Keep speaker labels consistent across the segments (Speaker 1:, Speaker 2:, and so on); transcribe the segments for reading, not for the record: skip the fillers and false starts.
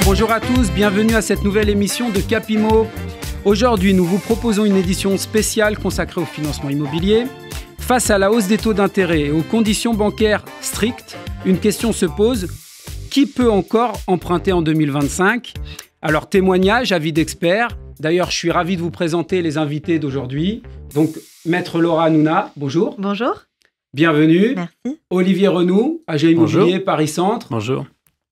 Speaker 1: Bonjour à tous, bienvenue à cette nouvelle émission de Capimo. Aujourd'hui, nous vous proposons une édition spéciale consacrée au financement immobilier. Face à la hausse des taux d'intérêt et aux conditions bancaires strictes, une question se pose, qui peut encore emprunter en 2025 ? Alors, témoignage, avis d'experts. D'ailleurs, je suis ravi de vous présenter les invités d'aujourd'hui. Donc, Maître Laura Hanouna, bonjour.
Speaker 2: Bonjour.
Speaker 1: Bienvenue.
Speaker 2: Merci.
Speaker 1: Olivier Renoux, agent immobilier Paris Centre.
Speaker 3: Bonjour.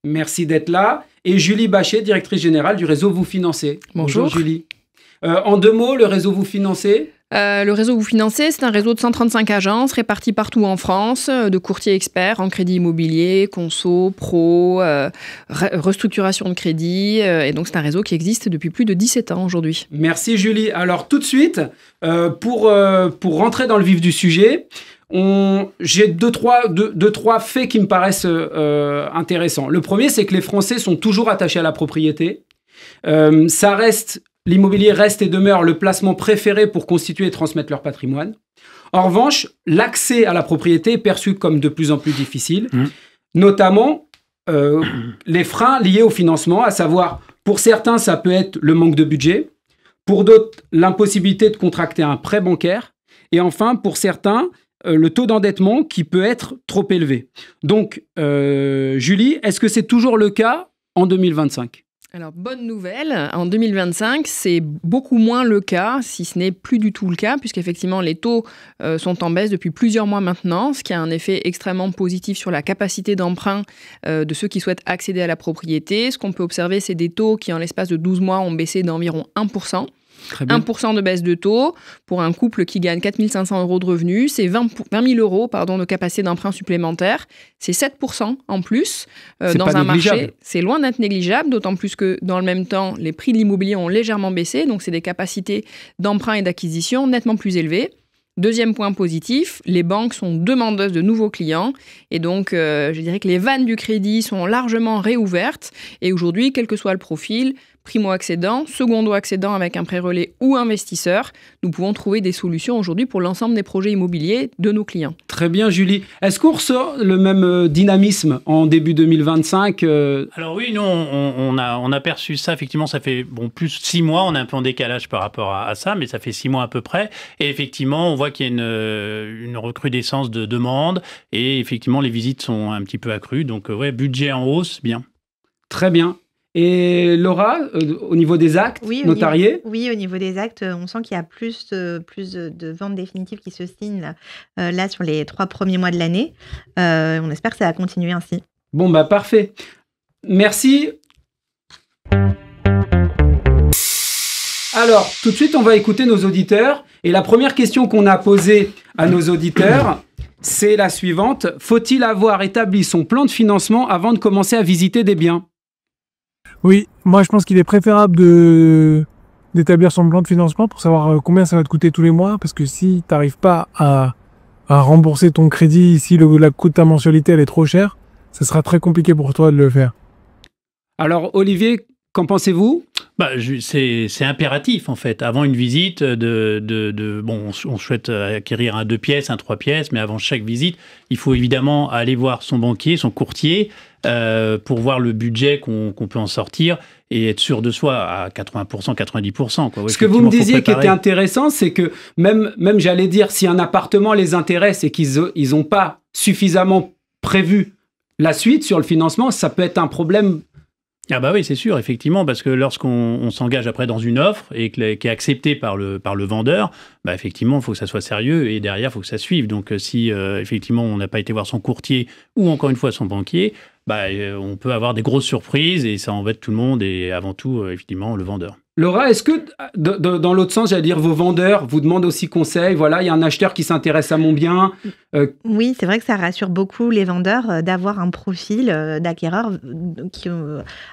Speaker 1: Merci d'être là. Et Julie Bachet, directrice générale du réseau Vous Financez.
Speaker 4: Bonjour
Speaker 1: Julie. En deux mots, le réseau Vous Financez.
Speaker 4: Le réseau Vous Financez, c'est un réseau de 135 agences réparties partout en France, de courtiers experts en crédit immobilier, conso, pro, restructuration de crédit. Et donc, c'est un réseau qui existe depuis plus de 17 ans aujourd'hui.
Speaker 1: Merci Julie. Alors, tout de suite, pour rentrer dans le vif du sujet, j'ai deux, trois faits qui me paraissent intéressants. Le premier, c'est que les Français sont toujours attachés à la propriété. L'immobilier reste et demeure le placement préféré pour constituer et transmettre leur patrimoine. En revanche, l'accès à la propriété est perçu comme de plus en plus difficile, notamment les freins liés au financement, à savoir, pour certains, ça peut être le manque de budget, pour d'autres, l'impossibilité de contracter un prêt bancaire, et enfin, pour certains, le taux d'endettement qui peut être trop élevé. Donc, Julie, est-ce que c'est toujours le cas en 2025 ?
Speaker 4: Alors, bonne nouvelle, en 2025, c'est beaucoup moins le cas, si ce n'est plus du tout le cas, puisqu'effectivement, les taux sont en baisse depuis plusieurs mois maintenant, ce qui a un effet extrêmement positif sur la capacité d'emprunt de ceux qui souhaitent accéder à la propriété. Ce qu'on peut observer, c'est des taux qui, en l'espace de 12 mois, ont baissé d'environ 1%. 1% de baisse de taux pour un couple qui gagne 4 500 € de revenus, c'est 20 000 euros de capacité d'emprunt supplémentaire, c'est 7% en plus dans un marché. C'est loin d'être négligeable, d'autant plus que dans le même temps, les prix de l'immobilier ont légèrement baissé, donc c'est des capacités d'emprunt et d'acquisition nettement plus élevées. Deuxième point positif, les banques sont demandeuses de nouveaux clients et donc je dirais que les vannes du crédit sont largement réouvertes et aujourd'hui, quel que soit le profil, primo-accédant, secondo-accédant avec un prêt relais ou investisseur, nous pouvons trouver des solutions aujourd'hui pour l'ensemble des projets immobiliers de nos clients.
Speaker 1: Très bien, Julie. Est-ce qu'on ressort le même dynamisme en début 2025
Speaker 3: Alors oui, nous, on a perçu ça. Effectivement, ça fait plus 6 mois. On est un peu en décalage par rapport à ça, mais ça fait 6 mois à peu près. Et effectivement, on voit qu'il y a une recrudescence de demandes. Et effectivement, les visites sont un petit peu accrues. Donc, budget en hausse, bien.
Speaker 1: Très bien. Et Laura, au niveau des actes notariés ?
Speaker 2: Oui, au niveau des actes, on sent qu'il y a plus de ventes définitives qui se signent là sur les 3 premiers mois de l'année. On espère que ça va continuer ainsi.
Speaker 1: Bon, parfait. Merci. Alors, tout de suite, on va écouter nos auditeurs. Et la première question qu'on a posée à nos auditeurs, c'est la suivante. Faut-il avoir établi son plan de financement avant de commencer à visiter des biens ?
Speaker 5: Oui, moi je pense qu'il est préférable d'établir son plan de financement pour savoir combien ça va te coûter tous les mois, parce que si tu n'arrives pas à rembourser ton crédit, si la coût de ta mensualité elle est trop chère, ça sera très compliqué pour toi de le faire.
Speaker 1: Alors Olivier, qu'en pensez-vous ?
Speaker 3: C'est impératif en fait. Avant une visite, on souhaite acquérir un 2 pièces, un 3 pièces, mais avant chaque visite, il faut évidemment aller voir son banquier, son courtier, pour voir le budget qu'on peut en sortir et être sûr de soi à 80%, 90%. Quoi.
Speaker 1: Ce que vous me disiez qui était intéressant, c'est que même j'allais dire, si un appartement les intéresse et qu'ils n'ont pas suffisamment prévu la suite sur le financement, ça peut être un problème.
Speaker 3: Ah bah oui, c'est sûr, effectivement, parce que lorsqu'on s'engage après dans une offre et qui est acceptée par le vendeur, effectivement, il faut que ça soit sérieux et derrière, il faut que ça suive. Donc si effectivement, on n'a pas été voir son courtier ou encore une fois son banquier, on peut avoir des grosses surprises et ça embête tout le monde et avant tout, effectivement, le vendeur.
Speaker 1: Laura, est-ce que, dans l'autre sens, j'allais dire, vos vendeurs vous demandent aussi conseil ? Voilà, il y a un acheteur qui s'intéresse à mon bien.
Speaker 2: Oui, c'est vrai que ça rassure beaucoup les vendeurs d'avoir un profil d'acquéreur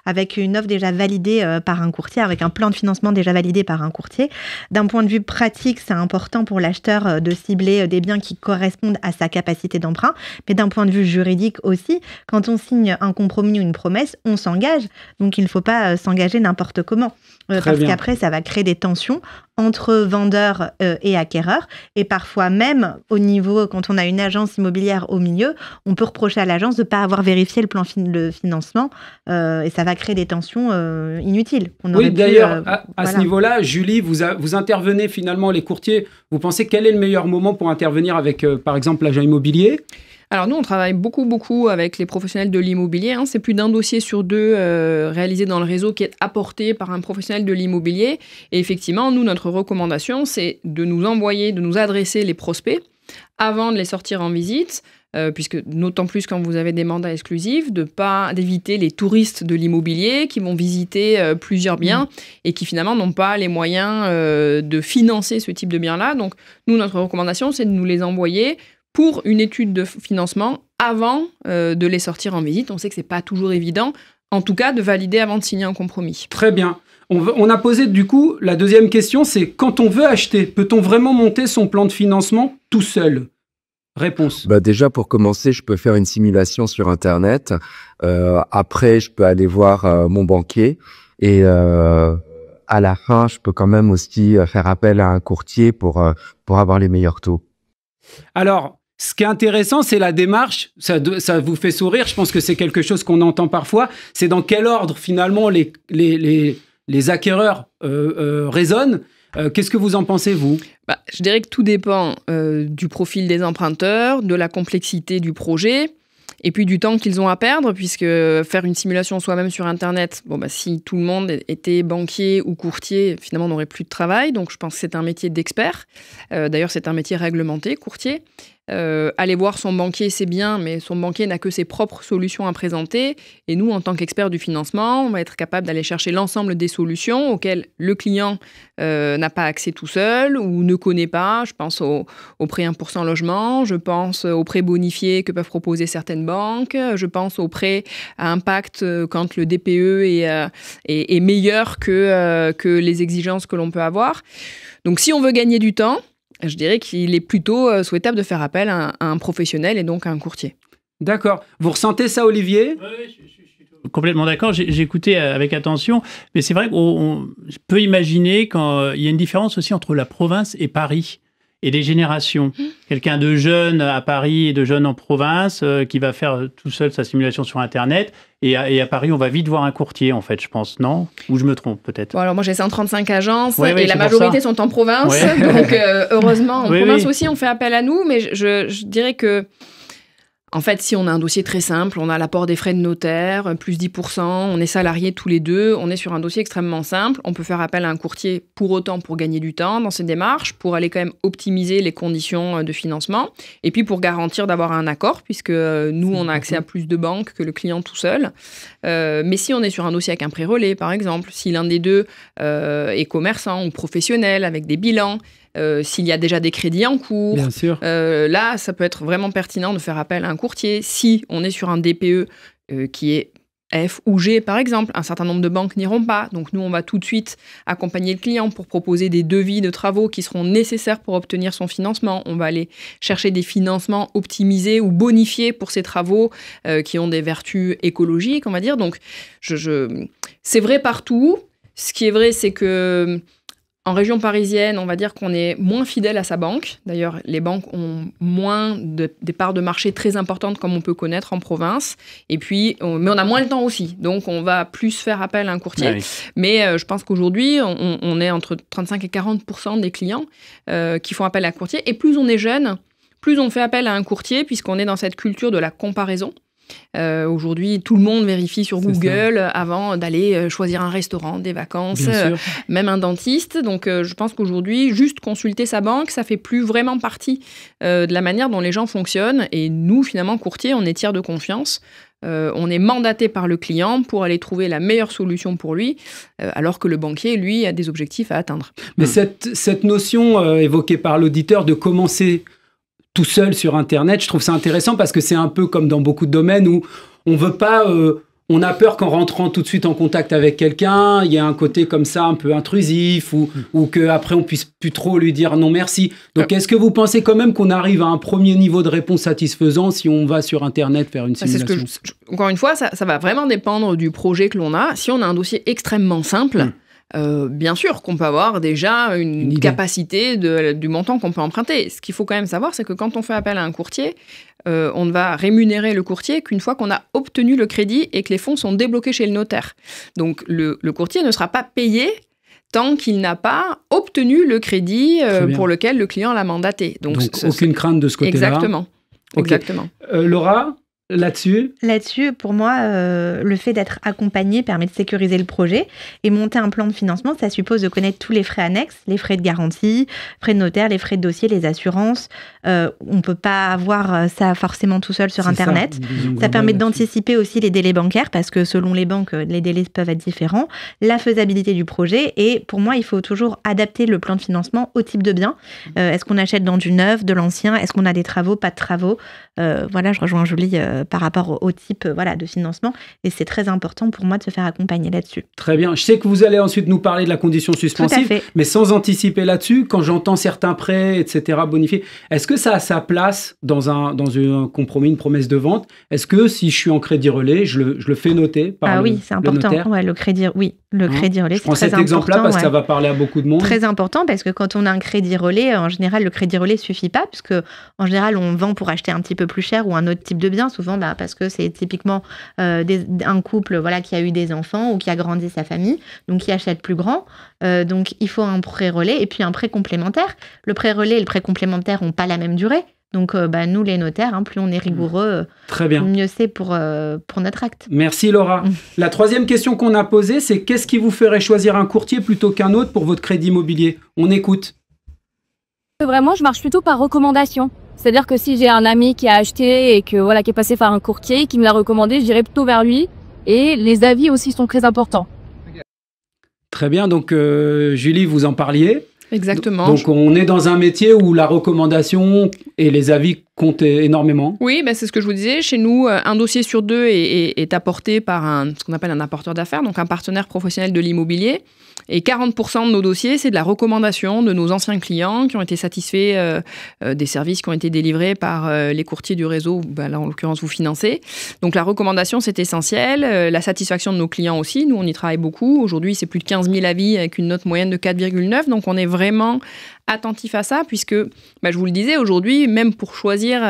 Speaker 2: avec une offre déjà validée par un courtier, avec un plan de financement déjà validé par un courtier. D'un point de vue pratique, c'est important pour l'acheteur de cibler des biens qui correspondent à sa capacité d'emprunt. Mais d'un point de vue juridique aussi, quand on signe un compromis ou une promesse, on s'engage. Donc, il ne faut pas s'engager n'importe comment. parce qu'après, ça va créer des tensions entre vendeurs et acquéreurs. Et parfois même, au niveau, quand on a une agence immobilière au milieu, on peut reprocher à l'agence de ne pas avoir vérifié le financement. Et ça va créer des tensions inutiles.
Speaker 1: Oui, d'ailleurs, à ce niveau-là, Julie, vous intervenez finalement, les courtiers. Vous pensez quel est le meilleur moment pour intervenir avec, par exemple, l'agent immobilier ?
Speaker 4: Alors nous, on travaille beaucoup avec les professionnels de l'immobilier. C'est plus d'un dossier sur deux réalisé dans le réseau qui est apporté par un professionnel de l'immobilier. Et effectivement, nous, notre recommandation, c'est de nous adresser les prospects avant de les sortir en visite. Puisque d'autant plus quand vous avez des mandats exclusifs, d'éviter les touristes de l'immobilier qui vont visiter plusieurs biens et qui finalement n'ont pas les moyens de financer ce type de biens-là. Donc nous, notre recommandation, c'est de nous les envoyer pour une étude de financement avant de les sortir en visite. On sait que ce n'est pas toujours évident, en tout cas de valider avant de signer un compromis.
Speaker 1: Très bien. On a posé du coup, la deuxième question, c'est quand on veut acheter, peut-on vraiment monter son plan de financement tout seul ? Réponse.
Speaker 6: Déjà, pour commencer, je peux faire une simulation sur Internet. Après, je peux aller voir mon banquier. Et à la fin, je peux quand même aussi faire appel à un courtier pour avoir les meilleurs taux. Alors,
Speaker 1: ce qui est intéressant, c'est la démarche. Ça vous fait sourire. Je pense que c'est quelque chose qu'on entend parfois. C'est dans quel ordre, finalement, les acquéreurs raisonnent. Qu'est-ce que vous en pensez, vous ?
Speaker 4: Je dirais que tout dépend du profil des emprunteurs, de la complexité du projet, et puis du temps qu'ils ont à perdre, puisque faire une simulation soi-même sur Internet, si tout le monde était banquier ou courtier, finalement, on n'aurait plus de travail. Donc, je pense que c'est un métier d'expert. D'ailleurs, c'est un métier réglementé, courtier. Aller voir son banquier, c'est bien, mais son banquier n'a que ses propres solutions à présenter. Et nous, en tant qu'experts du financement, on va être capable d'aller chercher l'ensemble des solutions auxquelles le client n'a pas accès tout seul ou ne connaît pas. Je pense au prêt 1% logement, je pense aux prêts bonifiés que peuvent proposer certaines banques, je pense aux prêts à impact quand le DPE est meilleur que les exigences que l'on peut avoir. Donc, si on veut gagner du temps, je dirais qu'il est plutôt souhaitable de faire appel à un professionnel et donc à un courtier.
Speaker 1: D'accord. Vous ressentez ça, Olivier ?
Speaker 3: Oui, je suis complètement d'accord. J'ai écouté avec attention. Mais c'est vrai qu'on peut imaginer qu'il y a une différence aussi entre la province et Paris et des générations. Quelqu'un de jeune à Paris et de jeune en province qui va faire tout seul sa simulation sur Internet. Et à Paris, on va vite voir un courtier, en fait, je pense, non ? Ou je me trompe, peut-être ?
Speaker 4: Alors, moi, j'ai 135 agences et la majorité sont en province. Ouais. Donc, heureusement, en province aussi, on fait appel à nous. Mais je dirais que, en fait, si on a un dossier très simple, on a l'apport des frais de notaire, plus 10%, on est salariés tous les deux, on est sur un dossier extrêmement simple. On peut faire appel à un courtier pour gagner du temps dans ces démarches, pour aller quand même optimiser les conditions de financement, et puis pour garantir d'avoir un accord, puisque nous, on a accès à plus de banques que le client tout seul. Mais si on est sur un dossier avec un pré-relais, par exemple, si l'un des deux est commerçant ou professionnel, avec des bilans, s'il y a déjà des crédits en cours,
Speaker 1: bien sûr.
Speaker 4: Là, ça peut être vraiment pertinent de faire appel à un courtier. Si on est sur un DPE qui est F ou G, par exemple, un certain nombre de banques n'iront pas. Donc, nous, on va tout de suite accompagner le client pour proposer des devis de travaux qui seront nécessaires pour obtenir son financement. On va aller chercher des financements optimisés ou bonifiés pour ces travaux qui ont des vertus écologiques, on va dire. Donc, c'est vrai partout. Ce qui est vrai, c'est que en région parisienne, on va dire qu'on est moins fidèle à sa banque. D'ailleurs, les banques ont moins des parts de marché très importantes comme on peut connaître en province. Et puis, mais on a moins le temps aussi. Donc, on va plus faire appel à un courtier. Ah oui. Mais je pense qu'aujourd'hui, on est entre 35 et 40% des clients qui font appel à un courtier. Et plus on est jeune, plus on fait appel à un courtier puisqu'on est dans cette culture de la comparaison. Aujourd'hui, tout le monde vérifie sur Google avant d'aller choisir un restaurant, des vacances, même un dentiste. Donc, je pense qu'aujourd'hui, juste consulter sa banque, ça fait plus vraiment partie de la manière dont les gens fonctionnent. Et nous, finalement, courtiers, on est tiers de confiance. On est mandaté par le client pour aller trouver la meilleure solution pour lui, alors que le banquier, lui, a des objectifs à atteindre.
Speaker 1: Mais cette notion évoquée par l'auditeur de commencer tout seul sur Internet, je trouve ça intéressant parce que c'est un peu comme dans beaucoup de domaines où on veut pas, on a peur qu'en rentrant tout de suite en contact avec quelqu'un, il y a un côté comme ça un peu intrusif ou qu'après on puisse plus trop lui dire non merci. Donc est-ce que vous pensez quand même qu'on arrive à un premier niveau de réponse satisfaisant si on va sur Internet faire une simulation ?
Speaker 4: Encore une fois, ça va vraiment dépendre du projet que l'on a. Si on a un dossier extrêmement simple, Bien sûr qu'on peut avoir déjà une capacité du montant qu'on peut emprunter. Ce qu'il faut quand même savoir, c'est que quand on fait appel à un courtier, on ne va rémunérer le courtier qu'une fois qu'on a obtenu le crédit et que les fonds sont débloqués chez le notaire. Donc le courtier ne sera pas payé tant qu'il n'a pas obtenu le crédit pour lequel le client l'a mandaté. Donc
Speaker 1: aucune crainte de ce côté-là.
Speaker 4: Exactement.
Speaker 1: Okay.
Speaker 4: Exactement.
Speaker 1: Laura, là-dessus,
Speaker 2: pour moi, le fait d'être accompagné permet de sécuriser le projet. Et monter un plan de financement, ça suppose de connaître tous les frais annexes, les frais de garantie, frais de notaire, les frais de dossier, les assurances. On ne peut pas avoir ça forcément tout seul sur Internet. Ça permet d'anticiper aussi les délais bancaires, parce que selon les banques, les délais peuvent être différents. La faisabilité du projet. Et pour moi, il faut toujours adapter le plan de financement au type de bien. Est-ce qu'on achète dans du neuf, de l'ancien? Est-ce qu'on a des travaux, pas de travaux? Voilà, je rejoins Julie par rapport au type de financement. Et c'est très important pour moi de se faire accompagner là-dessus.
Speaker 1: Très bien. Je sais que vous allez ensuite nous parler de la condition suspensive, mais sans anticiper là-dessus, quand j'entends certains prêts, etc., bonifiés, est-ce que ça a sa place dans un compromis, une promesse de vente? Est-ce que si je suis en crédit relais, je le fais noter par
Speaker 2: oui, c'est important. Le crédit relais, c'est très important.
Speaker 1: Je prends cet exemple-là parce que ça va parler à beaucoup de monde.
Speaker 2: Très important, parce que quand on a un crédit relais, en général, le crédit relais ne suffit pas, puisque en général, on vend pour acheter un petit peu plus cher ou un autre type de bien, souvent parce que c'est typiquement un couple qui a eu des enfants ou qui a grandi sa famille, donc qui achète plus grand. Donc, il faut un prêt relais et puis un prêt complémentaire. Le prêt relais et le prêt complémentaire n'ont pas la même durée. Donc, nous, les notaires, plus on est rigoureux,
Speaker 1: très bien,
Speaker 2: mieux c'est pour notre acte.
Speaker 1: Merci, Laura. La troisième question qu'on a posée, c'est qu'est-ce qui vous ferait choisir un courtier plutôt qu'un autre pour votre crédit immobilier? On écoute.
Speaker 7: Vraiment, je marche plutôt par recommandation. C'est-à-dire que si j'ai un ami qui a acheté et que qui est passé par un courtier, qui me l'a recommandé, j'irai plutôt vers lui. Et les avis aussi sont très importants.
Speaker 1: Très bien. Donc, Julie, vous en parliez.
Speaker 4: Exactement.
Speaker 1: Donc, on est dans un métier où la recommandation et les avis comptent énormément.
Speaker 4: Oui, c'est ce que je vous disais. Chez nous, un dossier sur deux est apporté par ce qu'on appelle un apporteur d'affaires, donc un partenaire professionnel de l'immobilier. Et 40% de nos dossiers, c'est de la recommandation de nos anciens clients qui ont été satisfaits des services qui ont été délivrés par les courtiers du réseau, là en l'occurrence vous financez. Donc la recommandation, c'est essentiel. La satisfaction de nos clients aussi, nous on y travaille beaucoup. Aujourd'hui, c'est plus de 15 000 avis avec une note moyenne de 4,9. Donc on est vraiment attentif à ça, puisque, je vous le disais, aujourd'hui, même pour choisir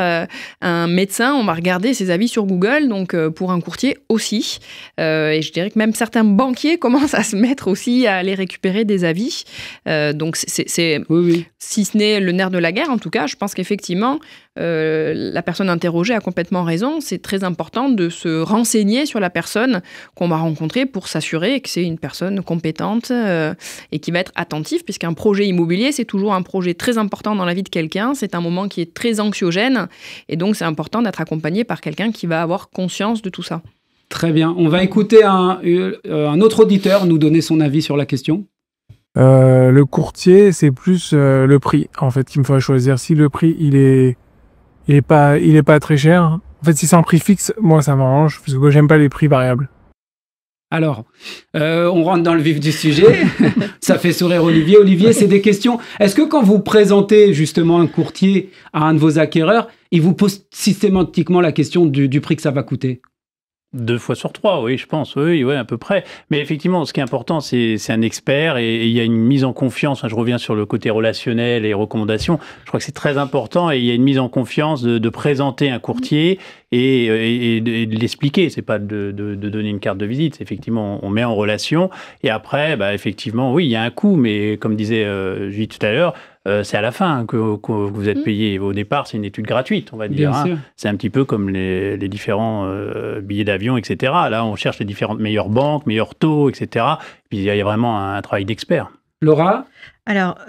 Speaker 4: un médecin, on va regarder ses avis sur Google, donc pour un courtier aussi. Et je dirais que même certains banquiers commencent à se mettre aussi à aller récupérer des avis. Donc, c'est
Speaker 1: oui.
Speaker 4: Si ce n'est le nerf de la guerre, en tout cas, je pense qu'effectivement, la personne interrogée a complètement raison. C'est très important de se renseigner sur la personne qu'on va rencontrer pour s'assurer que c'est une personne compétente et qui va être attentive, puisqu'un projet immobilier, c'est toujours un projet très important dans la vie de quelqu'un. C'est un moment qui est très anxiogène et donc c'est important d'être accompagné par quelqu'un qui va avoir conscience de tout ça.
Speaker 1: Très bien. On va écouter un autre auditeur nous donner son avis sur la question.
Speaker 5: Le courtier, c'est plus le prix, en fait, qu'il me faudrait choisir. Si le prix, il est pas très cher. En fait, si c'est un prix fixe, moi, ça m'arrange, parce que moi, j'aime pas les prix variables.
Speaker 1: Alors, on rentre dans le vif du sujet. Ça fait sourire Olivier. Olivier, c'est des questions. Est-ce que quand vous présentez justement un courtier à un de vos acquéreurs, il vous pose systématiquement la question du prix que ça va coûter ?
Speaker 3: 2 fois sur 3, oui, je pense, oui, à peu près. Mais effectivement, ce qui est important, c'est un expert et il y a une mise en confiance. Je reviens sur le côté relationnel et recommandations. Je crois que c'est très important et il y a une mise en confiance de présenter un courtier et de l'expliquer. C'est pas de donner une carte de visite. C'est effectivement, on met en relation et après, effectivement, oui, il y a un coût, mais comme disait Julie tout à l'heure, c'est à la fin que vous êtes payé. Au départ, c'est une étude gratuite, on va dire.
Speaker 1: Bien sûr.
Speaker 3: C'est un petit peu comme les différents billets d'avion, etc. Là, on cherche les différentes meilleures banques, meilleurs taux, etc. Puis il y a vraiment un travail d'expert.
Speaker 1: Laura ?
Speaker 2: Alors,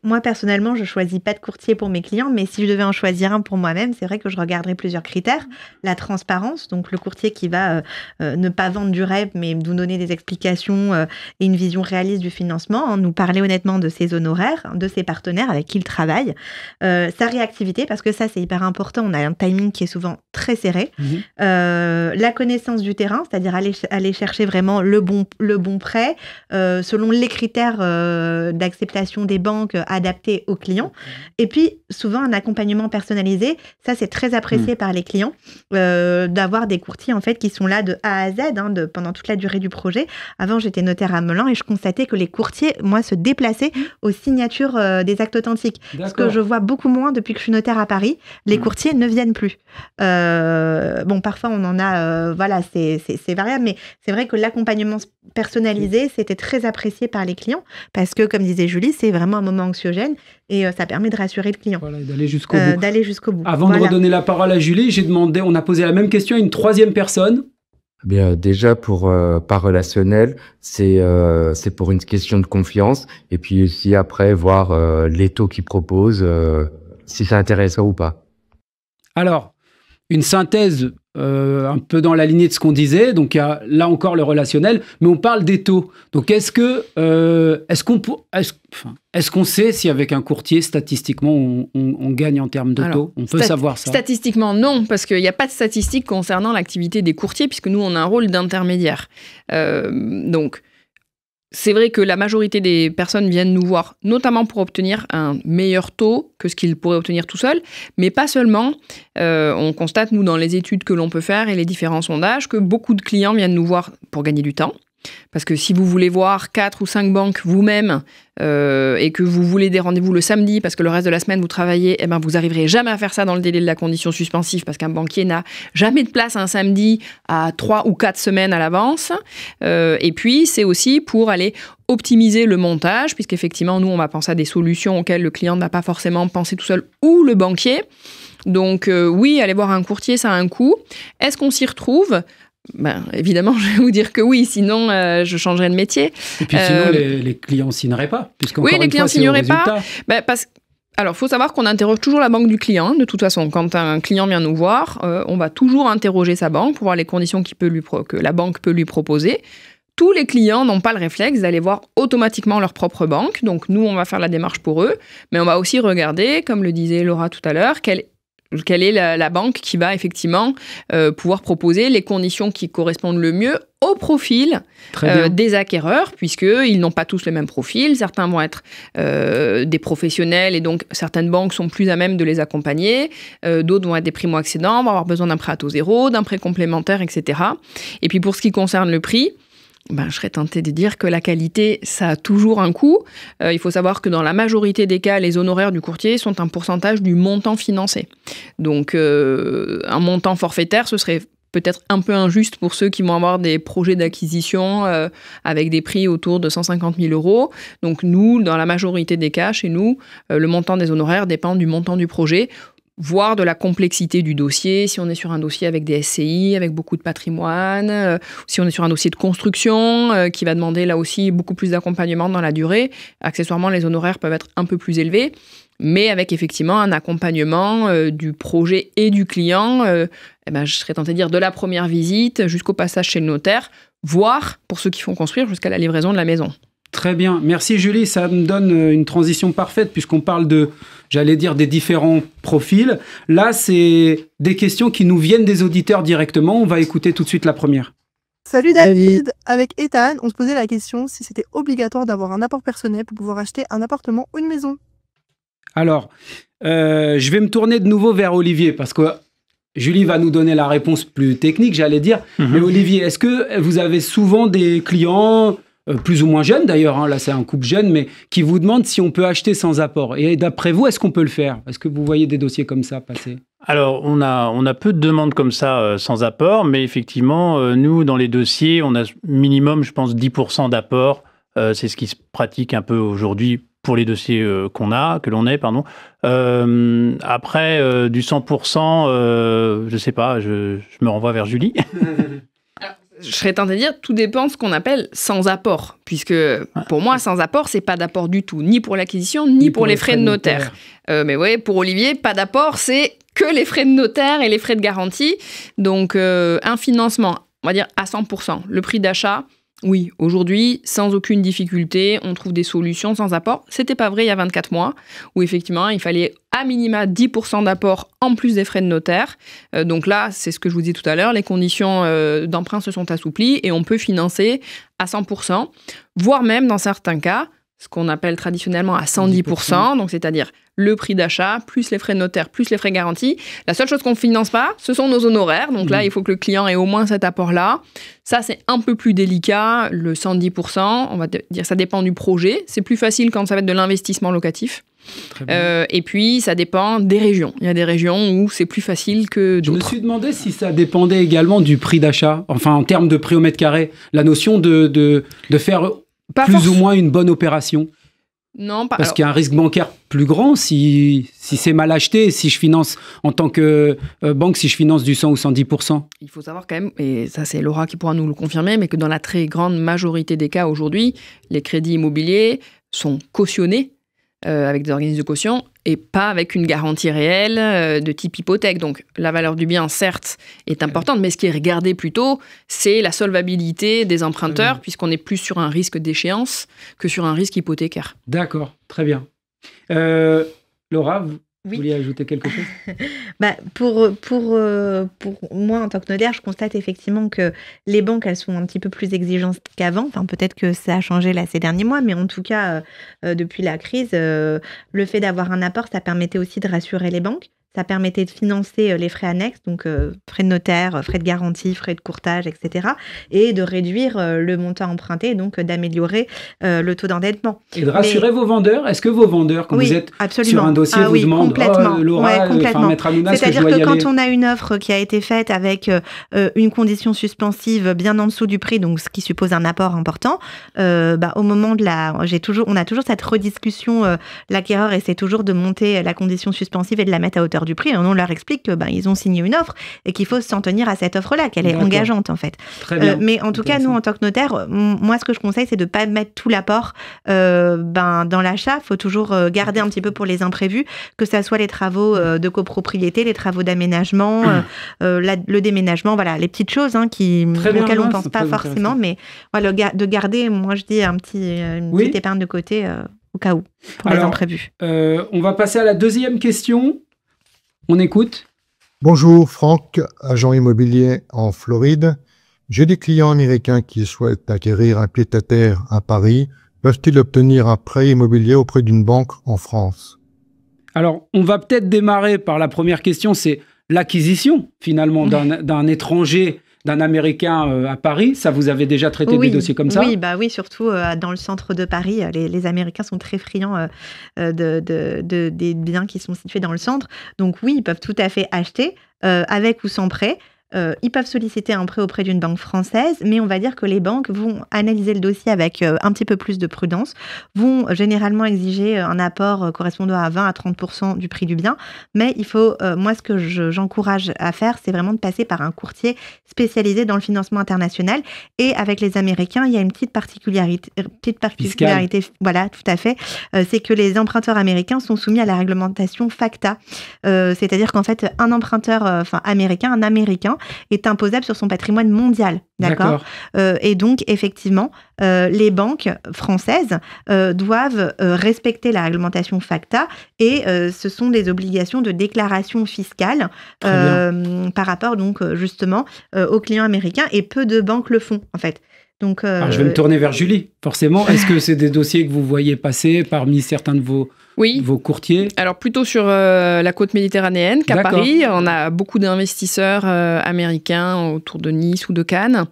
Speaker 2: moi, personnellement, je ne choisis pas de courtier pour mes clients, mais si je devais en choisir un pour moi-même, c'est vrai que je regarderais plusieurs critères. La transparence, donc le courtier qui va ne pas vendre du rêve, mais nous donner des explications et une vision réaliste du financement, nous parler honnêtement de ses honoraires, de ses partenaires avec qui il travaille, sa réactivité, parce que ça, c'est hyper important. On a un timing qui est souvent très serré. La connaissance du terrain, c'est-à-dire aller chercher vraiment le bon prêt, selon les critères d'accès d'acceptation des banques adaptées aux clients. Et puis, souvent, un accompagnement personnalisé. Ça, c'est très apprécié par les clients, d'avoir des courtiers, en fait, qui sont là de A à Z, pendant toute la durée du projet. Avant, j'étais notaire à Melun et je constatais que les courtiers, moi, se déplaçaient aux signatures des actes authentiques.
Speaker 1: D'accord.
Speaker 2: Ce que je vois beaucoup moins depuis que je suis notaire à Paris. Les courtiers ne viennent plus. Bon, parfois, on en a, c'est variable, mais c'est vrai que l'accompagnement personnalisé, c'était très apprécié par les clients parce que, comme disait Julie, c'est vraiment un moment anxiogène et ça permet de rassurer le client.
Speaker 1: Voilà, d'aller jusqu'au bout. Avant
Speaker 2: Voilà.
Speaker 1: de redonner la parole à Julie, on a posé la même question à une troisième personne.
Speaker 6: Bien, déjà pour par relationnel, c'est pour une question de confiance et puis aussi après voir les taux qu'ils proposent, si c'est intéressant ou pas.
Speaker 1: Alors, une synthèse un peu dans la lignée de ce qu'on disait. Donc, il y a là encore le relationnel, mais on parle des taux. Donc, est-ce qu'on sait si avec un courtier, statistiquement, on gagne en termes de taux? On peut savoir ça?
Speaker 4: Statistiquement, non, parce qu'il n'y a pas de statistiques concernant l'activité des courtiers, puisque nous, on a un rôle d'intermédiaire. Donc, c'est vrai que la majorité des personnes viennent nous voir, notamment pour obtenir un meilleur taux que ce qu'ils pourraient obtenir tout seuls, mais pas seulement. On constate, nous, dans les études que l'on peut faire et les différents sondages, que beaucoup de clients viennent nous voir pour gagner du temps. Parce que si vous voulez voir 4 ou 5 banques vous-même et que vous voulez des rendez-vous le samedi parce que le reste de la semaine vous travaillez, vous n'arriverez jamais à faire ça dans le délai de la condition suspensive parce qu'un banquier n'a jamais de place un samedi à 3 ou 4 semaines à l'avance. Et puis, c'est aussi pour aller optimiser le montage, puisqu'effectivement, nous, on va penser à des solutions auxquelles le client n'a pas forcément pensé tout seul ou le banquier. Donc, oui, aller voir un courtier, ça a un coût. Est-ce qu'on s'y retrouve ? Évidemment, je vais vous dire que oui, sinon je changerais de métier.
Speaker 1: Et puis sinon, les clients signeraient pas, puisqu'encore
Speaker 4: oui, les clients signeraient pas. Alors, il faut savoir qu'on interroge toujours la banque du client. De toute façon, quand un client vient nous voir, on va toujours interroger sa banque pour voir les conditions que la banque peut lui proposer. Tous les clients n'ont pas le réflexe d'aller voir automatiquement leur propre banque. Donc, nous, on va faire la démarche pour eux. Mais on va aussi regarder, comme le disait Laura tout à l'heure, quelle est la banque qui va effectivement pouvoir proposer les conditions qui correspondent le mieux au profil des acquéreurs, puisqu'ils n'ont pas tous le même profil. Certains vont être des professionnels et donc certaines banques sont plus à même de les accompagner. D'autres vont être des primo-accédants, vont avoir besoin d'un prêt à taux zéro, d'un prêt complémentaire, etc. Et puis pour ce qui concerne le prix, je serais tentée de dire que la qualité, ça a toujours un coût. Il faut savoir que dans la majorité des cas, les honoraires du courtier sont un pourcentage du montant financé. Donc, un montant forfaitaire, ce serait peut-être un peu injuste pour ceux qui vont avoir des projets d'acquisition avec des prix autour de 150 000 €. Donc, nous, dans la majorité des cas, chez nous, le montant des honoraires dépend du montant du projet, voire de la complexité du dossier, si on est sur un dossier avec des SCI, avec beaucoup de patrimoine, si on est sur un dossier de construction qui va demander là aussi beaucoup plus d'accompagnement dans la durée. Accessoirement, les honoraires peuvent être un peu plus élevés, mais avec effectivement un accompagnement du projet et du client, je serais tentée de dire de la première visite jusqu'au passage chez le notaire, voire pour ceux qui font construire jusqu'à la livraison de la maison.
Speaker 1: Très bien. Merci Julie. Ça me donne une transition parfaite puisqu'on parle des différents profils. Là, c'est des questions qui nous viennent des auditeurs directement. On va écouter tout de suite la première.
Speaker 8: Salut David. Avec Ethan, on se posait la question si c'était obligatoire d'avoir un apport personnel pour pouvoir acheter un appartement ou une maison.
Speaker 1: Alors, je vais me tourner de nouveau vers Olivier parce que Julie va nous donner la réponse plus technique, j'allais dire. Mais Olivier, est-ce que vous avez souvent des clients plus ou moins jeunes d'ailleurs, là c'est un couple jeune, mais qui vous demandent si on peut acheter sans apport? Et d'après vous, est-ce qu'on peut le faire? Est-ce que vous voyez des dossiers comme ça passer?
Speaker 3: Alors, on a peu de demandes comme ça sans apport, mais effectivement, nous, dans les dossiers, on a minimum, je pense, 10% d'apport. C'est ce qui se pratique un peu aujourd'hui pour les dossiers que l'on ait. Après, du 100%, je sais pas, je me renvoie vers Julie.
Speaker 4: Je serais tentée de dire, tout dépend de ce qu'on appelle sans apport, puisque pour moi, sans apport, c'est pas d'apport du tout, ni pour l'acquisition, ni pour les frais de notaire. Mais oui, pour Olivier, pas d'apport, c'est que les frais de notaire et les frais de garantie. Donc, un financement, on va dire à 100%. Le prix d'achat, oui, aujourd'hui, sans aucune difficulté, on trouve des solutions sans apport. C'était pas vrai il y a 24 mois, où effectivement, il fallait à minima 10% d'apport en plus des frais de notaire. Donc là, c'est ce que je vous disais tout à l'heure, les conditions d'emprunt se sont assouplies et on peut financer à 100%, voire même dans certains cas, ce qu'on appelle traditionnellement à 110%, donc c'est-à-dire le prix d'achat, plus les frais de notaire, plus les frais garantis. La seule chose qu'on ne finance pas, ce sont nos honoraires. Donc là, il faut que le client ait au moins cet apport-là. Ça, c'est un peu plus délicat. Le 110%, on va dire, ça dépend du projet. C'est plus facile quand ça va être de l'investissement locatif. Et puis, ça dépend des régions. Il y a des régions où c'est plus facile que d'autres.
Speaker 1: Je me suis demandé si ça dépendait également du prix d'achat, enfin en termes de prix au mètre carré, la notion de faire plus ou moins une bonne opération.
Speaker 4: Non, pas.
Speaker 1: Parce qu'il y a un risque bancaire plus grand si c'est mal acheté, si je finance en tant que banque, si je finance du 100 ou 110%.
Speaker 4: Il faut savoir quand même, et ça c'est Laura qui pourra nous le confirmer, mais que dans la très grande majorité des cas aujourd'hui, les crédits immobiliers sont cautionnés avec des organismes de caution et pas avec une garantie réelle de type hypothèque. Donc la valeur du bien, certes, est importante, mais ce qui est regardé plutôt, c'est la solvabilité des emprunteurs, puisqu'on est plus sur un risque d'échéance que sur un risque hypothécaire.
Speaker 1: D'accord, très bien. Laura, vous vouliez ajouter quelque chose?
Speaker 2: Pour moi, en tant que notaire, je constate effectivement que les banques, elles sont un petit peu plus exigeantes qu'avant. Enfin, peut-être que ça a changé là ces derniers mois, mais en tout cas, depuis la crise, le fait d'avoir un apport, ça permettait aussi de rassurer les banques. Ça permettait de financer les frais annexes, donc frais de notaire, frais de garantie, frais de courtage, etc. Et de réduire le montant emprunté, et donc d'améliorer le taux d'endettement.
Speaker 1: Et de rassurer vos vendeurs. Est-ce que vos vendeurs, quand vous êtes sur un dossier, vous demandent « Laura, Maître Hanouna, est-ce que je dois y aller ?»
Speaker 2: C'est-à-dire que quand on a une offre qui a été faite avec une condition suspensive bien en dessous du prix, donc ce qui suppose un apport important, au moment de on a toujours cette rediscussion, l'acquéreur essaie toujours de monter la condition suspensive et de la mettre à hauteur du prix, et on leur explique que ils ont signé une offre et qu'il faut s'en tenir à cette offre-là, qu'elle est engageante en fait.
Speaker 1: Très bien.
Speaker 2: Mais en tout cas, nous en tant que notaire, moi ce que je conseille, c'est de pas mettre tout l'apport dans l'achat. Il faut toujours garder un petit peu pour les imprévus, que ça soit les travaux de copropriété, les travaux d'aménagement, le déménagement, voilà, les petites choses auxquelles on pense pas forcément, mais voilà, de garder, moi je dis une petite épargne de côté au cas où, pour les imprévus.
Speaker 1: On va passer à la deuxième question. On écoute.
Speaker 9: Bonjour, Franck, agent immobilier en Floride. J'ai des clients américains qui souhaitent acquérir un pied-à-terre à Paris. Peuvent-ils obtenir un prêt immobilier auprès d'une banque en France?
Speaker 1: Alors, on va peut-être démarrer par la première question, c'est l'acquisition, finalement, d'un étranger, d'un Américain à Paris. Ça, vous avez déjà traité des dossiers comme ça?
Speaker 2: Oui, surtout dans le centre de Paris. Les Américains sont très friands des biens qui sont situés dans le centre. Donc oui, ils peuvent tout à fait acheter avec ou sans prêt. Ils peuvent solliciter un prêt auprès d'une banque française, mais on va dire que les banques vont analyser le dossier avec un petit peu plus de prudence, vont généralement exiger un apport correspondant à 20 à 30% du prix du bien, mais il faut, moi ce que j'encourage à faire, c'est vraiment de passer par un courtier spécialisé dans le financement international, et avec les Américains, il y a une petite particularité, voilà, tout à fait, c'est que les emprunteurs américains sont soumis à la réglementation FATCA, c'est-à-dire qu'en fait, un emprunteur américain est imposable sur son patrimoine mondial. D'accord. Et donc, effectivement, les banques françaises doivent respecter la réglementation FATCA, et ce sont des obligations de déclaration fiscale par rapport, donc, justement, aux clients américains, et peu de banques le font, en fait. Donc,
Speaker 1: alors, je vais me tourner vers Julie, forcément. Est-ce que c'est des dossiers que vous voyez passer parmi certains de vos courtiers? Alors, plutôt sur la côte méditerranéenne qu'à Paris. On a beaucoup d'investisseurs américains autour de Nice ou de Cannes.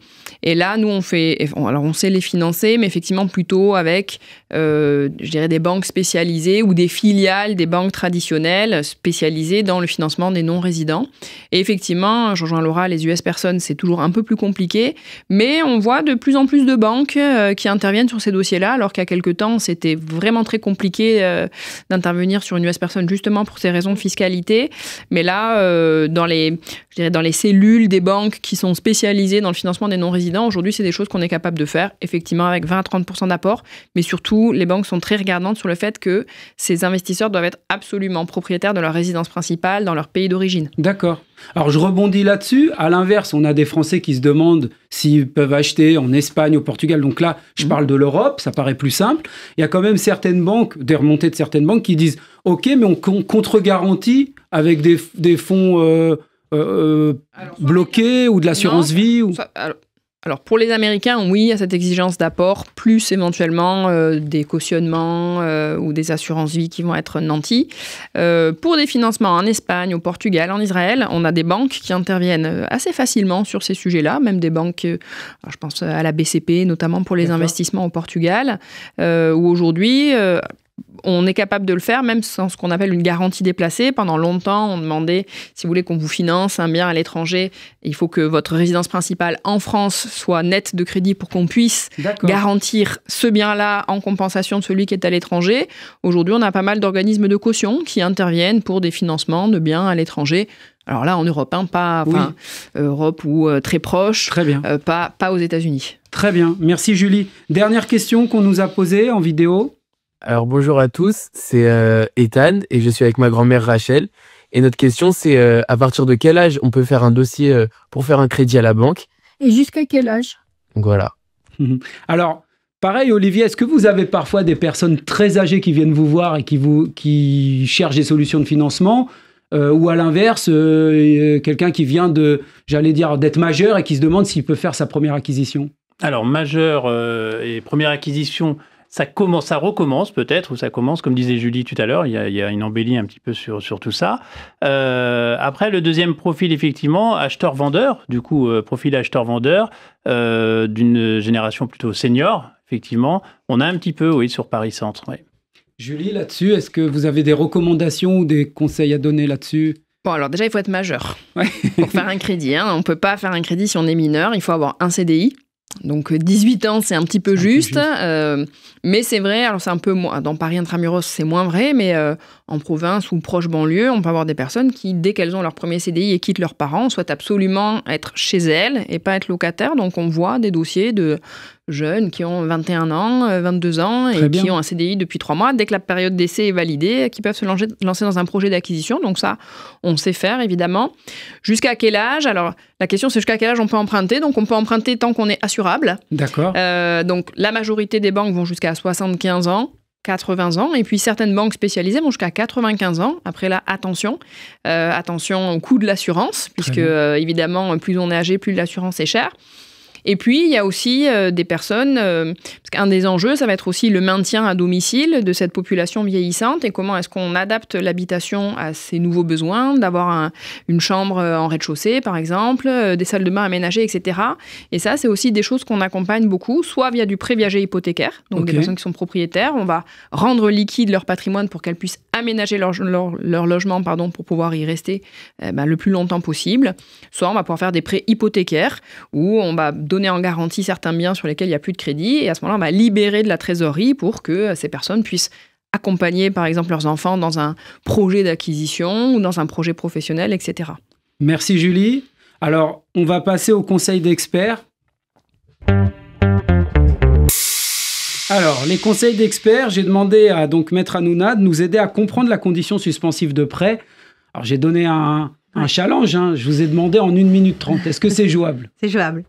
Speaker 1: Et là, nous, on sait les financer, mais effectivement plutôt avec, je dirais, des banques spécialisées ou des filiales des banques traditionnelles spécialisées dans le financement des non-résidents. Et effectivement, je rejoins Laura, les US personnes, c'est toujours un peu plus compliqué, mais on voit de plus en plus de banques qui interviennent sur ces dossiers-là, alors qu'il y a quelques temps, c'était vraiment très compliqué d'intervenir sur une US personne justement pour ces raisons de fiscalité. Mais là, dans les cellules des banques qui sont spécialisées dans le financement des non-résidents, aujourd'hui, c'est des choses qu'on est capable de faire, effectivement, avec 20 à 30% d'apport. Mais surtout, les banques sont très regardantes sur le fait que ces investisseurs doivent être absolument propriétaires de leur résidence principale dans leur pays d'origine. D'accord. Alors, je rebondis là-dessus. À l'inverse, on a des Français qui se demandent s'ils peuvent acheter en Espagne, au Portugal. Donc là, je parle de l'Europe, ça paraît plus simple. Il y a quand même certaines banques, des remontées de certaines banques qui disent « Ok, mais on contre-garantit avec des fonds bloqués ou de l'assurance vie » ou...
Speaker 4: Alors pour les Américains, oui, il y a cette exigence d'apport, plus éventuellement des cautionnements ou des assurances-vie qui vont être nantis. Pour des financements en Espagne, au Portugal, en Israël, on a des banques qui interviennent assez facilement sur ces sujets-là, même des banques, je pense à la BCP, notamment pour les investissements au Portugal, où aujourd'hui... on est capable de le faire, même sans ce qu'on appelle une garantie déplacée. Pendant longtemps, on demandait, si vous voulez qu'on vous finance un bien à l'étranger, il faut que votre résidence principale en France soit nette de crédit pour qu'on puisse garantir ce bien-là en compensation de celui qui est à l'étranger. Aujourd'hui, on a pas mal d'organismes de caution qui interviennent pour des financements de biens à l'étranger. Alors là, en Europe, Europe ou très proche,
Speaker 1: très bien.
Speaker 4: Pas aux États-Unis.
Speaker 1: Très bien, merci Julie. Dernière question qu'on nous a posée en vidéo.
Speaker 10: Alors bonjour à tous, c'est Ethan et je suis avec ma grand-mère Rachel. Et notre question c'est à partir de quel âge on peut faire un dossier pour faire un crédit à la banque?
Speaker 11: Et jusqu'à quel âge?
Speaker 10: Donc voilà.
Speaker 1: Alors, pareil Olivier, est-ce que vous avez parfois des personnes très âgées qui viennent vous voir et qui cherchent des solutions de financement ou à l'inverse, quelqu'un qui vient d'être majeur et qui se demande s'il peut faire sa première acquisition?
Speaker 3: Alors, majeur et première acquisition... Ça recommence peut-être, ou ça commence, comme disait Julie tout à l'heure, il y a une embellie un petit peu sur tout ça. Après, le deuxième profil, effectivement, acheteur-vendeur, du coup, profil acheteur-vendeur, d'une génération plutôt senior, effectivement. On a un petit peu, oui, sur Paris-Centre. Oui.
Speaker 1: Julie, là-dessus, est-ce que vous avez des recommandations ou des conseils à donner là-dessus?
Speaker 4: Bon, alors déjà, il faut être majeur pour faire un crédit. On ne peut pas faire un crédit si on est mineur, il faut avoir un CDI. Donc 18 ans, c'est un petit peu juste. Mais c'est vrai, alors c'est un peu moins, dans Paris intramuros, c'est moins vrai, mais en province ou proche banlieue, on peut avoir des personnes qui, dès qu'elles ont leur premier CDI et quittent leurs parents, souhaitent absolument être chez elles et pas être locataires. Donc on voit des dossiers de jeunes qui ont 21 ans, 22 ans et qui ont un CDI depuis 3 mois. Dès que la période d'essai est validée, qui peuvent se lancer dans un projet d'acquisition. Donc ça, on sait faire, évidemment. Jusqu'à quel âge? Alors, la question, c'est jusqu'à quel âge on peut emprunter. Donc, on peut emprunter tant qu'on est assurable.
Speaker 1: D'accord.
Speaker 4: Donc, la majorité des banques vont jusqu'à 75 ans. 80 ans, et puis certaines banques spécialisées vont jusqu'à 95 ans. Après là, attention au coût de l'assurance, puisque évidemment, plus on est âgé, plus l'assurance est chère. Et puis, il y a aussi des personnes, parce qu'un des enjeux, ça va être aussi le maintien à domicile de cette population vieillissante et comment est-ce qu'on adapte l'habitation à ces nouveaux besoins, d'avoir une chambre en rez-de-chaussée, par exemple, des salles de bain aménagées, etc. Et ça, c'est aussi des choses qu'on accompagne beaucoup, soit via du prêt viager hypothécaire, donc des personnes qui sont propriétaires, on va rendre liquide leur patrimoine pour qu'elles puissent aménager leur logement pour pouvoir y rester le plus longtemps possible. Soit on va pouvoir faire des prêts hypothécaires où on va donner en garantie certains biens sur lesquels il n'y a plus de crédit et à ce moment-là, on va libérer de la trésorerie pour que ces personnes puissent accompagner, par exemple, leurs enfants dans un projet d'acquisition ou dans un projet professionnel, etc.
Speaker 1: Merci Julie. Alors, on va passer au conseil d'experts. Alors, les conseils d'experts, j'ai demandé à Maître Hanouna de nous aider à comprendre la condition suspensive de prêt. Alors, j'ai donné un challenge, je vous ai demandé en 1 minute 30. Est-ce que c'est jouable?
Speaker 2: C'est jouable.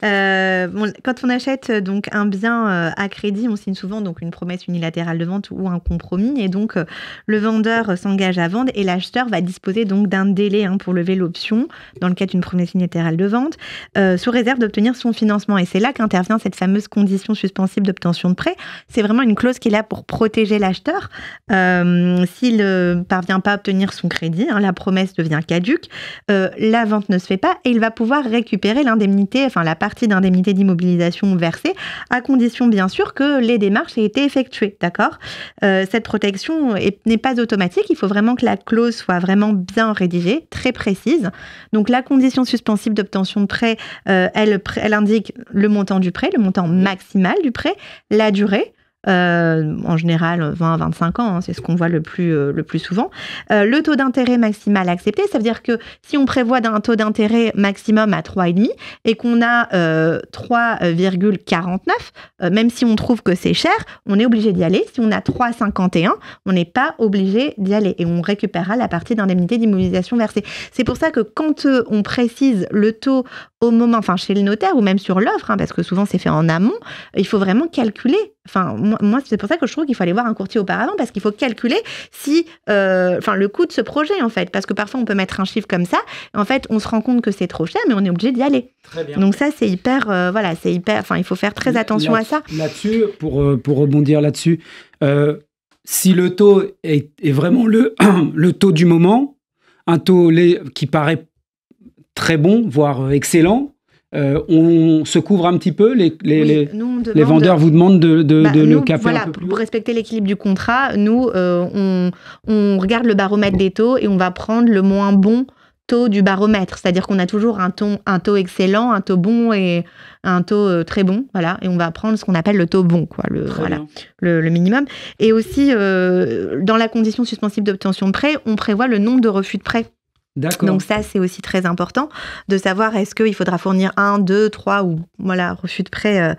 Speaker 2: Quand on achète donc un bien à crédit, on signe souvent donc une promesse unilatérale de vente ou un compromis, et donc le vendeur s'engage à vendre et l'acheteur va disposer donc d'un délai pour lever l'option dans le cas d'une promesse unilatérale de vente, sous réserve d'obtenir son financement. Et c'est là qu'intervient cette fameuse condition suspensive d'obtention de prêt. C'est vraiment une clause qui est là pour protéger l'acheteur. S'il ne parvient pas à obtenir son crédit, la promesse devient caduque, la vente ne se fait pas et il va pouvoir récupérer l'indemnité, la partie d'indemnité d'immobilisation versée, à condition bien sûr que les démarches aient été effectuées, d'accord ? Cette protection n'est pas automatique, il faut vraiment que la clause soit vraiment bien rédigée, très précise. Donc la condition suspensive d'obtention de prêt, elle indique le montant du prêt, le montant maximal du prêt, la durée, en général 20 à 25 ans, c'est ce qu'on voit le plus souvent. Le taux d'intérêt maximal accepté, ça veut dire que si on prévoit d'un taux d'intérêt maximum à 3,5 et qu'on a 3,49, même si on trouve que c'est cher, on est obligé d'y aller. Si on a 3,51, on n'est pas obligé d'y aller et on récupérera la partie d'indemnité d'immobilisation versée. C'est pour ça que quand on précise le taux au moment, chez le notaire ou même sur l'offre, parce que souvent c'est fait en amont, il faut vraiment calculer Enfin, moi, c'est pour ça que je trouve qu'il faut aller voir un courtier auparavant, parce qu'il faut calculer si, le coût de ce projet, en fait. Parce que parfois, on peut mettre un chiffre comme ça, et en fait, on se rend compte que c'est trop cher, mais on est obligé d'y aller.
Speaker 1: Très bien.
Speaker 2: Donc ça, c'est hyper, il faut faire très attention à ça.
Speaker 1: Là-dessus, pour rebondir là-dessus, si le taux est vraiment le taux du moment, un taux qui paraît très bon, voire excellent, on se couvre un petit peu, les vendeurs vous demandent de le caper un peu plus.
Speaker 2: Pour respecter l'équilibre du contrat, nous, on regarde le baromètre des taux et on va prendre le moins bon taux du baromètre. C'est-à-dire qu'on a toujours un taux excellent, un taux bon et un taux très bon. Voilà. Et on va prendre ce qu'on appelle le taux bon, quoi, le minimum. Et aussi, dans la condition suspensive d'obtention de prêt, on prévoit le nombre de refus de prêt.
Speaker 1: D'accord.
Speaker 2: Donc ça, c'est aussi très important de savoir est-ce qu'il faudra fournir 1, 2, 3 ou refus de prêt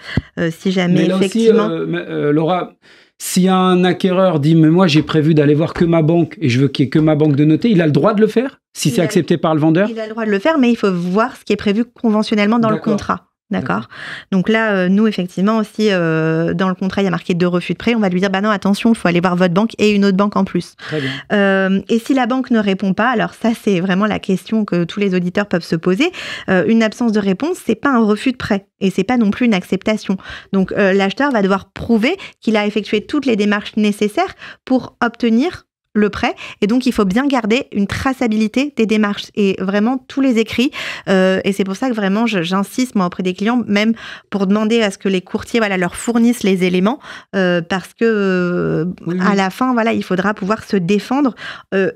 Speaker 2: si jamais
Speaker 1: mais là
Speaker 2: effectivement.
Speaker 1: Aussi, Laura, si un acquéreur dit mais moi j'ai prévu d'aller voir que ma banque et je veux qu'il y ait que ma banque de noter, il a le droit de le faire si c'est accepté par le vendeur?
Speaker 2: Il a le droit de le faire, mais il faut voir ce qui est prévu conventionnellement dans le contrat. D'accord. Donc là, nous, effectivement, aussi, dans le contrat, il y a marqué 2 refus de prêt. On va lui dire, non, attention, il faut aller voir votre banque et une autre banque en plus.
Speaker 1: Très bien.
Speaker 2: Et si la banque ne répond pas, alors ça, c'est vraiment la question que tous les auditeurs peuvent se poser. Une absence de réponse, c'est pas un refus de prêt et c'est pas non plus une acceptation. Donc, l'acheteur va devoir prouver qu'il a effectué toutes les démarches nécessaires pour obtenir le prêt, et donc il faut bien garder une traçabilité des démarches et vraiment tous les écrits, et c'est pour ça que vraiment j'insiste moi auprès des clients, même pour demander à ce que les courtiers leur fournissent les éléments, parce que à la fin il faudra pouvoir se défendre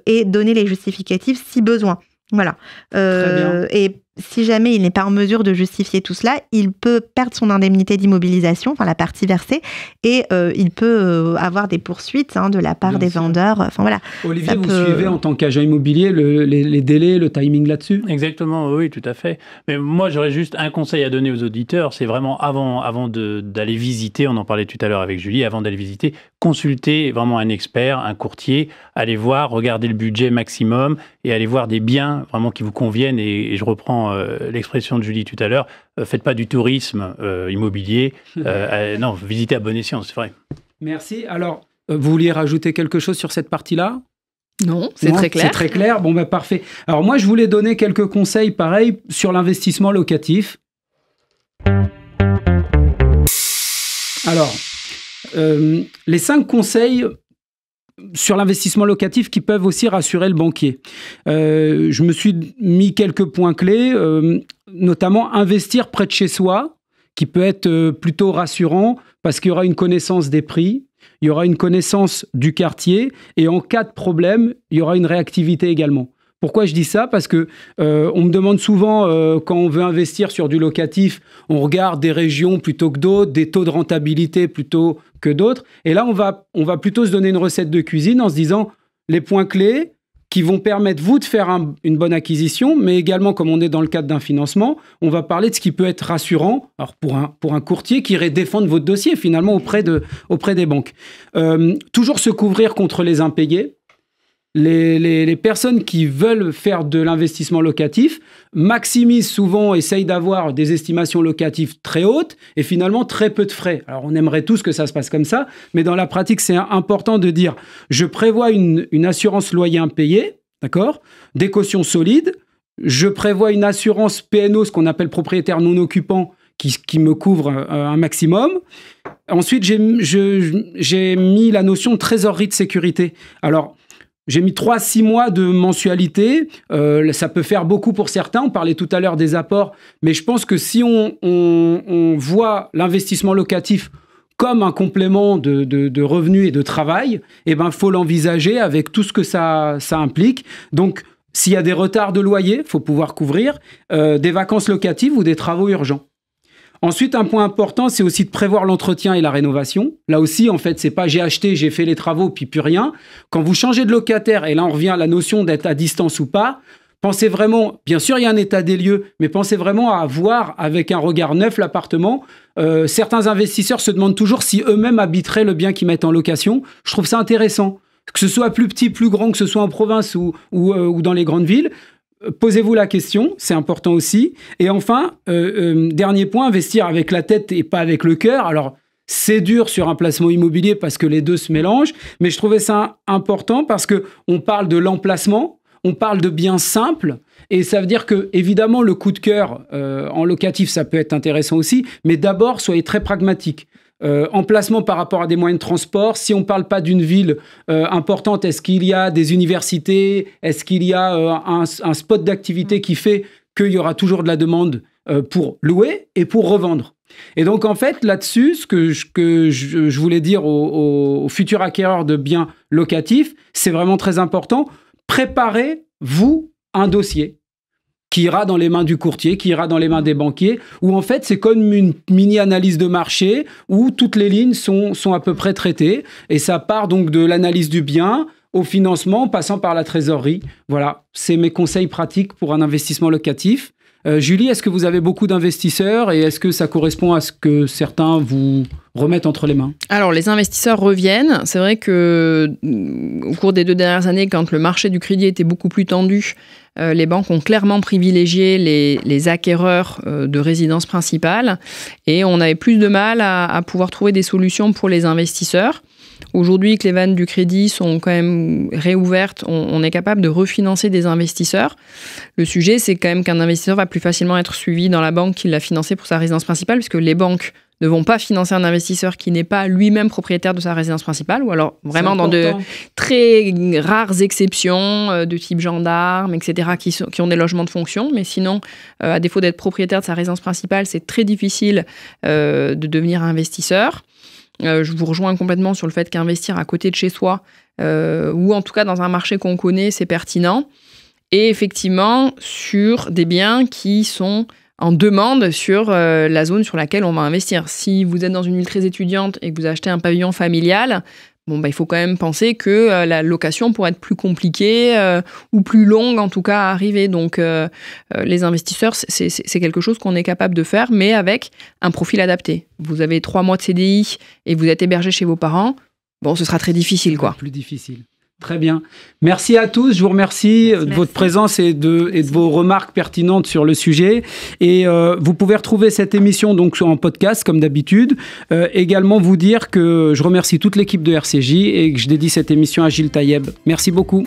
Speaker 2: et donner les justificatifs si besoin. Voilà. Et si jamais il n'est pas en mesure de justifier tout cela, il peut perdre son indemnité d'immobilisation, la partie versée, et il peut avoir des poursuites de la part des vendeurs.
Speaker 1: Olivier, vous suivez en tant qu'agent immobilier les délais, le timing là-dessus?
Speaker 3: Exactement, oui, tout à fait. Mais moi, j'aurais juste un conseil à donner aux auditeurs, c'est vraiment avant d'aller visiter, on en parlait tout à l'heure avec Julie, avant d'aller visiter, consulter vraiment un expert, un courtier, aller voir, regarder le budget maximum et aller voir des biens vraiment qui vous conviennent. Et je reprends l'expression de Julie tout à l'heure, faites pas du tourisme immobilier, non, visitez à bon escient, c'est vrai.
Speaker 1: Merci. Alors, vous vouliez rajouter quelque chose sur cette partie-là?
Speaker 4: Non, c'est très clair.
Speaker 1: C'est très clair, bon parfait. Alors moi, je voulais donner quelques conseils, pareil, sur l'investissement locatif. Alors, les 5 conseils sur l'investissement locatif qui peuvent aussi rassurer le banquier. Je me suis mis quelques points clés, notamment investir près de chez soi, qui peut être plutôt rassurant parce qu'il y aura une connaissance des prix, il y aura une connaissance du quartier et en cas de problème, il y aura une réactivité également. Pourquoi je dis ça? Parce que on me demande souvent, quand on veut investir sur du locatif, on regarde des régions plutôt que d'autres, des taux de rentabilité plutôt que d'autres. Et là, on va plutôt se donner une recette de cuisine en se disant les points clés qui vont permettre, vous, de faire une bonne acquisition, mais également, comme on est dans le cadre d'un financement, on va parler de ce qui peut être rassurant alors pour un courtier qui irait défendre votre dossier, finalement, auprès des banques. Toujours se couvrir contre les impayés. Les personnes qui veulent faire de l'investissement locatif maximisent souvent, essayent d'avoir des estimations locatives très hautes et finalement très peu de frais. Alors on aimerait tous que ça se passe comme ça, mais dans la pratique c'est important de dire je prévois une assurance loyer impayé, d'accord, des cautions solides, je prévois une assurance PNO, ce qu'on appelle propriétaire non occupant, qui me couvre un maximum. Ensuite j'ai mis la notion de trésorerie de sécurité. Alors j'ai mis 3-6 mois de mensualité. Ça peut faire beaucoup pour certains. On parlait tout à l'heure des apports. Mais je pense que si on voit l'investissement locatif comme un complément de revenus et de travail, il faut l'envisager avec tout ce que ça implique. Donc, s'il y a des retards de loyer, il faut pouvoir couvrir des vacances locatives ou des travaux urgents. Ensuite, un point important, c'est aussi de prévoir l'entretien et la rénovation. Là aussi, en fait, c'est pas j'ai acheté, j'ai fait les travaux, puis plus rien. Quand vous changez de locataire, et là on revient à la notion d'être à distance ou pas, pensez vraiment, bien sûr il y a un état des lieux, mais pensez vraiment à voir avec un regard neuf l'appartement. Certains investisseurs se demandent toujours si eux-mêmes habiteraient le bien qu'ils mettent en location. Je trouve ça intéressant. Que ce soit plus petit, plus grand, que ce soit en province ou dans les grandes villes. Posez-vous la question, c'est important aussi. Et enfin, dernier point, investir avec la tête et pas avec le cœur. Alors, C'est dur sur un placement immobilier parce que les deux se mélangent, mais je trouvais ça important parce qu'on parle de l'emplacement, on parle de biens simples, et ça veut dire que, évidemment, le coup de cœur en locatif, ça peut être intéressant aussi, mais d'abord, soyez très pragmatique. Emplacement par rapport à des moyens de transport. Si on ne parle pas d'une ville importante, est-ce qu'il y a des universités? Est-ce qu'il y a un spot d'activité qui fait qu'il y aura toujours de la demande pour louer et pour revendre? Et donc, en fait, là-dessus, ce que je voulais dire aux futurs acquéreurs de biens locatifs, c'est vraiment très important. Préparez-vous un dossier qui ira dans les mains du courtier, qui ira dans les mains des banquiers, où en fait, c'est comme une mini-analyse de marché, où toutes les lignes sont à peu près traitées, et ça part donc de l'analyse du bien au financement, passant par la trésorerie. Voilà, c'est mes conseils pratiques pour un investissement locatif. Julie, est-ce que vous avez beaucoup d'investisseurs et est-ce que ça correspond à ce que certains vous remettent entre les mains? Alors, les investisseurs reviennent. C'est vrai que au cours des 2 dernières années, quand le marché du crédit était beaucoup plus tendu, les banques ont clairement privilégié les acquéreurs de résidences principales et on avait plus de mal à pouvoir trouver des solutions pour les investisseurs. Aujourd'hui que les vannes du crédit sont quand même réouvertes, on est capable de refinancer des investisseurs. Le sujet, c'est quand même qu'un investisseur va plus facilement être suivi dans la banque qui l'a financé pour sa résidence principale, puisque les banques ne vont pas financer un investisseur qui n'est pas lui-même propriétaire de sa résidence principale, ou alors vraiment dans de très rares exceptions de type gendarme, etc., qui ont des logements de fonction. Mais sinon, à défaut d'être propriétaire de sa résidence principale, c'est très difficile de devenir investisseur. Je vous rejoins complètement sur le fait qu'investir à côté de chez soi, ou en tout cas dans un marché qu'on connaît, c'est pertinent. Et effectivement, sur des biens qui sont en demande sur la zone sur laquelle on va investir. Si vous êtes dans une ville très étudiante et que vous achetez un pavillon familial, il faut quand même penser que la location pourrait être plus compliquée ou plus longue, en tout cas, à arriver. Donc, les investisseurs, c'est quelque chose qu'on est capable de faire, mais avec un profil adapté. Vous avez 3 mois de CDI et vous êtes hébergé chez vos parents, ce sera très difficile, quoi. Plus difficile. Très bien. Merci à tous. Je vous remercie de votre présence et de vos remarques pertinentes sur le sujet. Et vous pouvez retrouver cette émission donc en podcast, comme d'habitude. Également, vous dire que je remercie toute l'équipe de RCJ et que je dédie cette émission à Gilles Taïeb. Merci beaucoup.